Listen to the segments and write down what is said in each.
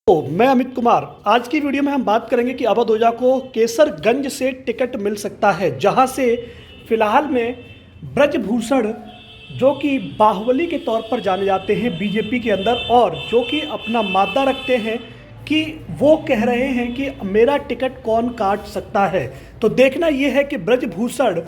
तो मैं अमित कुमार। आज की वीडियो में हम बात करेंगे कि अवध ओझा को केसरगंज से टिकट मिल सकता है, जहां से फिलहाल में ब्रजभूषण जो कि बाहुबली के तौर पर जाने जाते हैं बीजेपी के अंदर, और जो कि अपना मादा रखते हैं कि वो कह रहे हैं कि मेरा टिकट कौन काट सकता है। तो देखना यह है कि ब्रजभूषण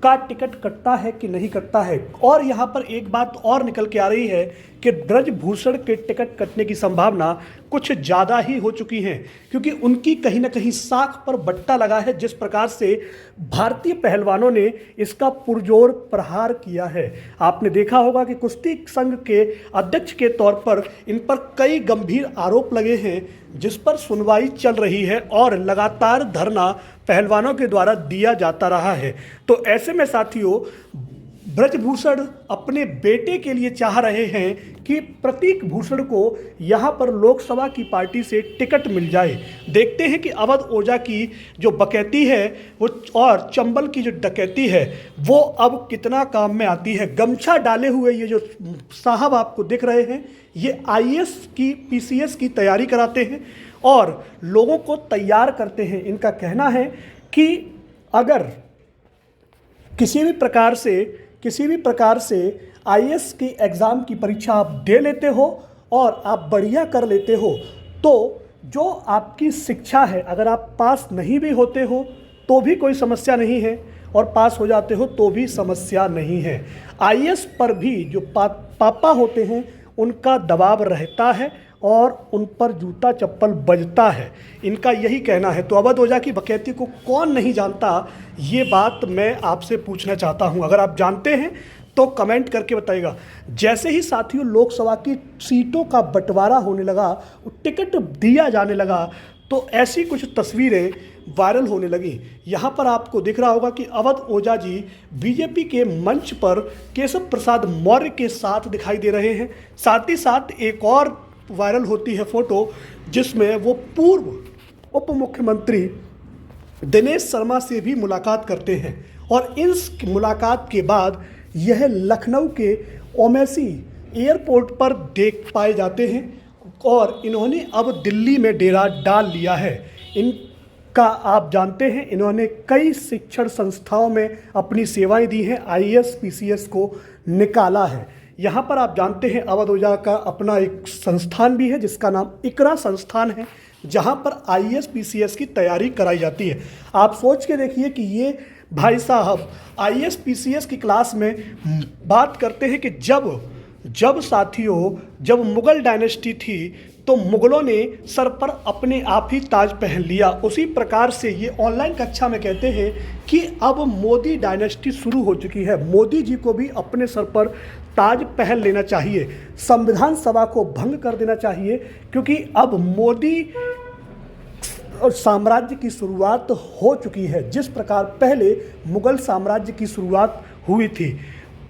का टिकट कटता है कि नहीं कटता है। और यहाँ पर एक बात और निकल के आ रही है कि ब्रजभूषण के टिकट कटने की संभावना कुछ ज़्यादा ही हो चुकी है, क्योंकि उनकी कहीं ना कहीं साख पर बट्टा लगा है। जिस प्रकार से भारतीय पहलवानों ने इसका पुरजोर प्रहार किया है, आपने देखा होगा कि कुश्ती संघ के अध्यक्ष के तौर पर इन पर कई गंभीर आरोप लगे हैं, जिस पर सुनवाई चल रही है और लगातार धरना पहलवानों के द्वारा दिया जाता रहा है। तो ऐसे में साथियों, ब्रजभूषण अपने बेटे के लिए चाह रहे हैं कि प्रतीक भूषण को यहाँ पर लोकसभा की पार्टी से टिकट मिल जाए। देखते हैं कि अवध ओझा की जो बकैती है वो और चंबल की जो डकैती है वो अब कितना काम में आती है। गमछा डाले हुए ये जो साहब आपको दिख रहे हैं, ये आईएएस की पीसीएस की तैयारी कराते हैं और लोगों को तैयार करते हैं। इनका कहना है कि अगर किसी भी प्रकार से आईएएस की एग्ज़ाम की परीक्षा आप दे लेते हो और आप बढ़िया कर लेते हो, तो जो आपकी शिक्षा है, अगर आप पास नहीं भी होते हो तो भी कोई समस्या नहीं है, और पास हो जाते हो तो भी समस्या नहीं है। आईएएस पर भी जो पापा होते हैं उनका दबाव रहता है और उन पर जूता चप्पल बजता है, इनका यही कहना है। तो अवध ओझा की बकैती को कौन नहीं जानता, ये बात मैं आपसे पूछना चाहता हूं। अगर आप जानते हैं तो कमेंट करके बताइएगा। जैसे ही साथियों लोकसभा की सीटों का बंटवारा होने लगा, टिकट दिया जाने लगा, तो ऐसी कुछ तस्वीरें वायरल होने लगी। यहाँ पर आपको दिख रहा होगा कि अवध ओझा जी बीजेपी के मंच पर केशव प्रसाद मौर्य के साथ दिखाई दे रहे हैं। साथ ही साथ एक और वायरल होती है फोटो, जिसमें वो पूर्व उप मुख्यमंत्री दिनेश शर्मा से भी मुलाकात करते हैं, और इस मुलाकात के बाद यह लखनऊ के ओमैसी एयरपोर्ट पर देख पाए जाते हैं, और इन्होंने अब दिल्ली में डेरा डाल लिया है। इनका आप जानते हैं, इन्होंने कई शिक्षण संस्थाओं में अपनी सेवाएं दी हैं, आईएएस पीसीएस को निकाला है। यहाँ पर आप जानते हैं अवध ओझा का अपना एक संस्थान भी है जिसका नाम इकरा संस्थान है, जहाँ पर आईएएस पीसीएस की तैयारी कराई जाती है। आप सोच के देखिए कि ये भाई साहब आईएएस पीसीएस की क्लास में बात करते हैं कि जब मुगल डायनेस्टी थी तो मुगलों ने सर पर अपने आप ही ताज पहन लिया। उसी प्रकार से ये ऑनलाइन कक्षा में कहते हैं कि अब मोदी डायनेस्टी शुरू हो चुकी है, मोदी जी को भी अपने सर पर ताज पहन लेना चाहिए, संविधान सभा को भंग कर देना चाहिए, क्योंकि अब मोदी और साम्राज्य की शुरुआत हो चुकी है, जिस प्रकार पहले मुगल साम्राज्य की शुरुआत हुई थी।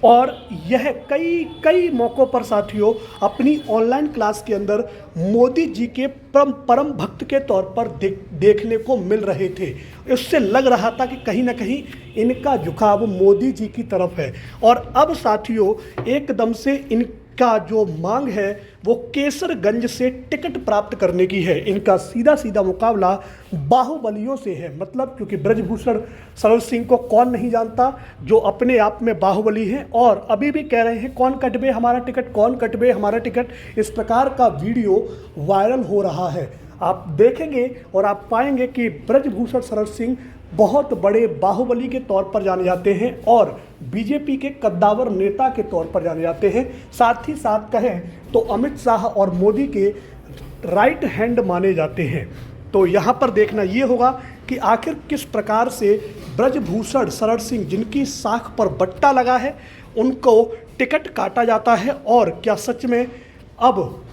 और यह कई मौक़ों पर साथियों अपनी ऑनलाइन क्लास के अंदर मोदी जी के परम भक्त के तौर पर देखने को मिल रहे थे। इससे लग रहा था कि कहीं ना कहीं इनका झुकाव मोदी जी की तरफ है। और अब साथियों एकदम से इनका जो मांग है वो केसरगंज से टिकट प्राप्त करने की है। इनका सीधा मुकाबला बाहुबलियों से है, मतलब क्योंकि ब्रजभूषण शरण सिंह को कौन नहीं जानता, जो अपने आप में बाहुबली हैं, और अभी भी कह रहे हैं कौन कटबे हमारा टिकट, कौन कटबे हमारा टिकट। इस प्रकार का वीडियो वायरल हो रहा है। आप देखेंगे और आप पाएंगे कि ब्रजभूषण शरण सिंह बहुत बड़े बाहुबली के तौर पर जाने जाते हैं और बीजेपी के कद्दावर नेता के तौर पर जाने जाते हैं। साथ ही साथ कहें तो अमित शाह और मोदी के राइट हैंड माने जाते हैं। तो यहाँ पर देखना ये होगा कि आखिर किस प्रकार से ब्रजभूषण शरण सिंह, जिनकी साख पर बट्टा लगा है, उनको टिकट काटा जाता है, और क्या सच में अब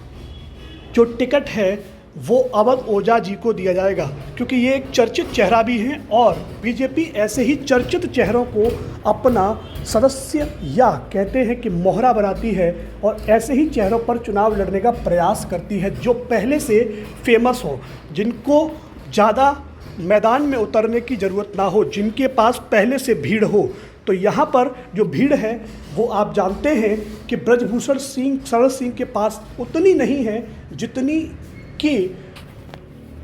जो टिकट है वो अवध ओझा जी को दिया जाएगा, क्योंकि ये एक चर्चित चेहरा भी हैं और बीजेपी ऐसे ही चर्चित चेहरों को अपना सदस्य या कहते हैं कि मोहरा बनाती है, और ऐसे ही चेहरों पर चुनाव लड़ने का प्रयास करती है जो पहले से फेमस हो, जिनको ज़्यादा मैदान में उतरने की ज़रूरत ना हो, जिनके पास पहले से भीड़ हो। तो यहाँ पर जो भीड़ है वो आप जानते हैं कि ब्रजभूषण शरण सिंह के पास उतनी नहीं है जितनी कि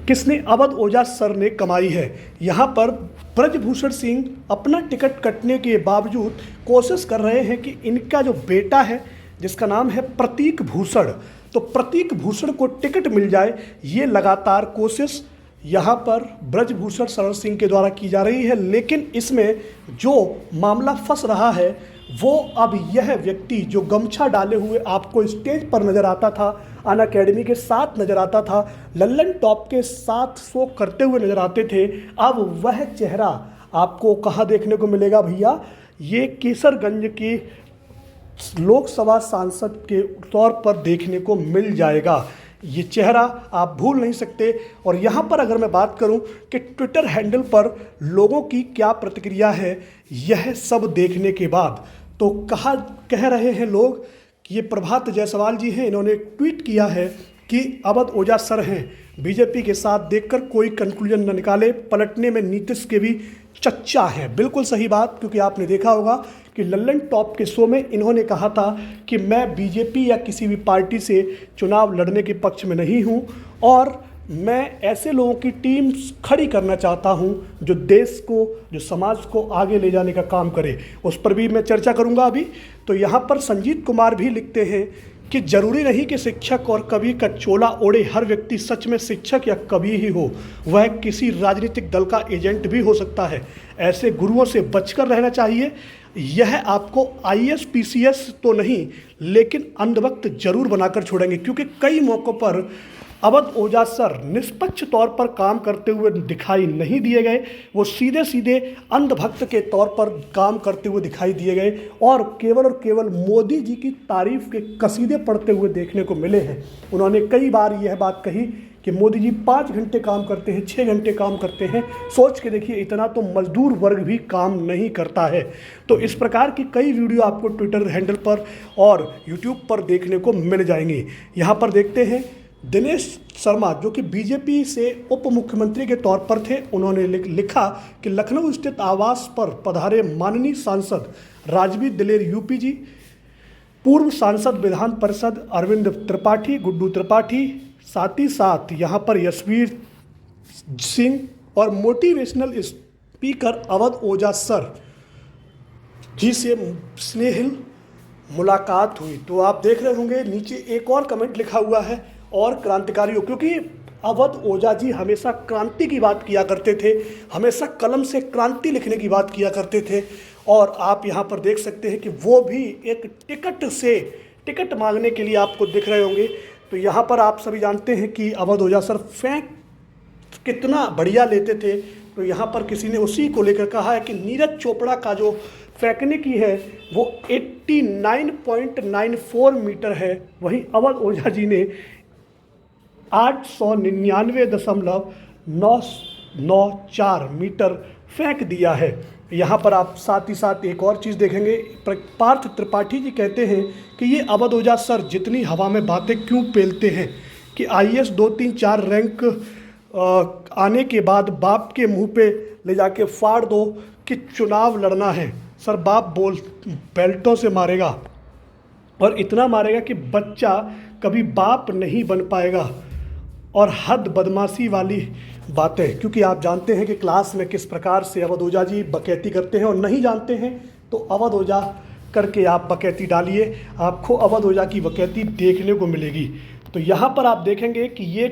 किसने अवध ओझा सर ने कमाई है। यहाँ पर ब्रजभूषण सिंह अपना टिकट कटने के बावजूद कोशिश कर रहे हैं कि इनका जो बेटा है जिसका नाम है प्रतीक भूषण, तो प्रतीक भूषण को टिकट मिल जाए, ये लगातार कोशिश यहाँ पर ब्रजभूषण शरण सिंह के द्वारा की जा रही है। लेकिन इसमें जो मामला फंस रहा है वो अब यह व्यक्ति जो गमछा डाले हुए आपको स्टेज पर नज़र आता था, अनअकैडमी के साथ नज़र आता था, लल्लन टॉप के साथ शो करते हुए नज़र आते थे, अब वह चेहरा आपको कहाँ देखने को मिलेगा भैया? ये केसरगंज की लोकसभा सांसद के तौर पर देखने को मिल जाएगा। ये चेहरा आप भूल नहीं सकते। और यहाँ पर अगर मैं बात करूँ कि ट्विटर हैंडल पर लोगों की क्या प्रतिक्रिया है यह सब देखने के बाद, तो कह रहे हैं लोग कि ये प्रभात जायसवाल जी हैं, इन्होंने ट्वीट किया है कि अवध ओझा सर हैं, बीजेपी के साथ देखकर कोई कंक्लूजन न निकाले, पलटने में नीतीश के भी चच्चा हैं। बिल्कुल सही बात, क्योंकि आपने देखा होगा कि लल्लन टॉप के शो में इन्होंने कहा था कि मैं बीजेपी या किसी भी पार्टी से चुनाव लड़ने के पक्ष में नहीं हूं और मैं ऐसे लोगों की टीम खड़ी करना चाहता हूं जो देश को, जो समाज को आगे ले जाने का काम करे। उस पर भी मैं चर्चा करूंगा अभी। तो यहाँ पर संजीत कुमार भी लिखते हैं कि जरूरी नहीं कि शिक्षक और कवि का चोला ओढ़े हर व्यक्ति सच में शिक्षक या कवि ही हो, वह किसी राजनीतिक दल का एजेंट भी हो सकता है। ऐसे गुरुओं से बचकर रहना चाहिए। यह आपको IAS PCS तो नहीं लेकिन अंधभक्त जरूर बनाकर छोड़ेंगे, क्योंकि कई मौक़ों पर अवध ओझा सर निष्पक्ष तौर पर काम करते हुए दिखाई नहीं दिए गए, वो सीधे सीधे अंधभक्त के तौर पर काम करते हुए दिखाई दिए गए और केवल मोदी जी की तारीफ के कसीदे पढ़ते हुए देखने को मिले हैं। उन्होंने कई बार यह बात कही कि मोदी जी 5 घंटे काम करते हैं, 6 घंटे काम करते हैं, सोच के देखिए इतना तो मजदूर वर्ग भी काम नहीं करता है। तो इस प्रकार की कई वीडियो आपको ट्विटर हैंडल पर और यूट्यूब पर देखने को मिल जाएंगी। यहाँ पर देखते हैं दिनेश शर्मा जो कि बीजेपी से उप मुख्यमंत्री के तौर पर थे, उन्होंने लिखा कि लखनऊ स्थित आवास पर पधारे माननीय सांसद राजवीर दिलेर यूपी जी, पूर्व सांसद विधान परिषद अरविंद त्रिपाठी, गुड्डू त्रिपाठी, साथ ही साथ यहाँ पर यशवीर सिंह और मोटिवेशनल स्पीकर अवध ओझा सर जी से स्नेहिल मुलाकात हुई। तो आप देख रहे होंगे नीचे एक और कमेंट लिखा हुआ है, और क्रांतिकारी हो, क्योंकि अवध ओझा जी हमेशा क्रांति की बात किया करते थे, हमेशा कलम से क्रांति लिखने की बात किया करते थे। और आप यहाँ पर देख सकते हैं कि वो भी एक टिकट मांगने के लिए आपको दिख रहे होंगे। तो यहाँ पर आप सभी जानते हैं कि अवध ओझा सर फेंक कितना बढ़िया लेते थे। तो यहाँ पर किसी ने उसी को लेकर कहा है कि नीरज चोपड़ा का जो फेंकने की है वो 89.94 मीटर है, वहीं अवध ओझा जी ने 899.994 मीटर फेंक दिया है। यहाँ पर आप साथ ही साथ एक और चीज़ देखेंगे, पार्थ त्रिपाठी जी कहते हैं कि ये अवध ओझा सर जितनी हवा में बातें क्यों पेलते हैं कि IAS 2, 3, 4 रैंक आने के बाद बाप के मुंह पे ले जाके फाड़ दो कि चुनाव लड़ना है। सर बाप बेल्टों से मारेगा और इतना मारेगा कि बच्चा कभी बाप नहीं बन पाएगा। और हद बदमाशी वाली बातें, क्योंकि आप जानते हैं कि क्लास में किस प्रकार से अवध ओझा जी बकैती करते हैं, और नहीं जानते हैं तो अवध ओझा करके आप बकैती डालिए, आपको अवध ओझा की बकैती देखने को मिलेगी। तो यहाँ पर आप देखेंगे कि ये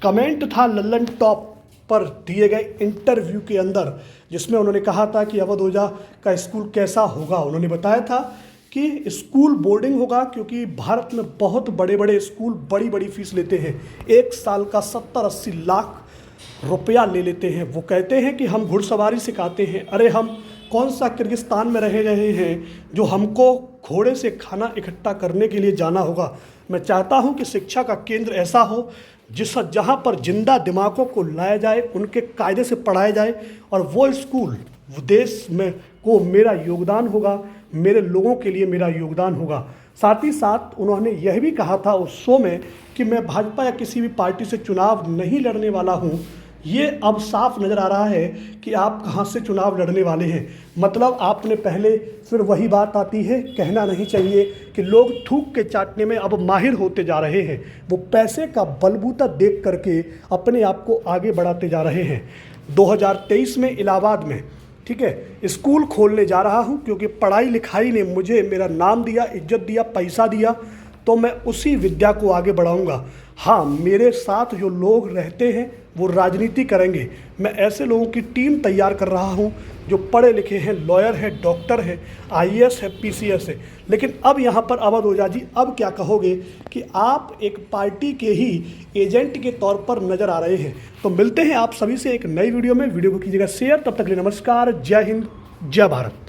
कमेंट था लल्लन टॉप पर दिए गए इंटरव्यू के अंदर, जिसमें उन्होंने कहा था कि अवध ओझा का स्कूल कैसा होगा। उन्होंने बताया था कि स्कूल बोर्डिंग होगा, क्योंकि भारत में बहुत बड़े बड़े स्कूल बड़ी बड़ी फीस लेते हैं, एक साल का 70-80 लाख रुपया ले लेते हैं। वो कहते हैं कि हम घुड़सवारी सिखाते हैं। अरे हम कौन सा किर्गिस्तान में रह रहे हैं जो हमको घोड़े से खाना इकट्ठा करने के लिए जाना होगा। मैं चाहता हूं कि शिक्षा का केंद्र ऐसा हो जहाँ पर जिंदा दिमागों को लाया जाए, उनके कायदे से पढ़ाया जाए, और वो स्कूल वो देश में को मेरा योगदान होगा, मेरे लोगों के लिए मेरा योगदान होगा। साथ ही साथ उन्होंने यह भी कहा था उस शो में कि मैं भाजपा या किसी भी पार्टी से चुनाव नहीं लड़ने वाला हूं, ये अब साफ नज़र आ रहा है कि आप कहाँ से चुनाव लड़ने वाले हैं। मतलब आपने पहले, फिर वही बात आती है, कहना नहीं चाहिए कि लोग थूक के चाटने में अब माहिर होते जा रहे हैं। वो पैसे का बलबूता देख करके अपने आप को आगे बढ़ाते जा रहे हैं। 2023 में इलाहाबाद में, ठीक है, स्कूल खोलने जा रहा हूँ क्योंकि पढ़ाई लिखाई ने मुझे मेरा नाम दिया, इज्जत दिया, पैसा दिया, तो मैं उसी विद्या को आगे बढ़ाऊंगा। हाँ, मेरे साथ जो लोग रहते हैं वो राजनीति करेंगे। मैं ऐसे लोगों की टीम तैयार कर रहा हूँ जो पढ़े लिखे हैं, लॉयर है, डॉक्टर है, आईएएस है, पीसीएस है। लेकिन अब यहाँ पर अवध ओझा जी, अब क्या कहोगे कि आप एक पार्टी के ही एजेंट के तौर पर नज़र आ रहे हैं। तो मिलते हैं आप सभी से एक नई वीडियो में। वीडियो को कीजिएगा शेयर। तब तक के लिए नमस्कार, जय हिंद, जय भारत।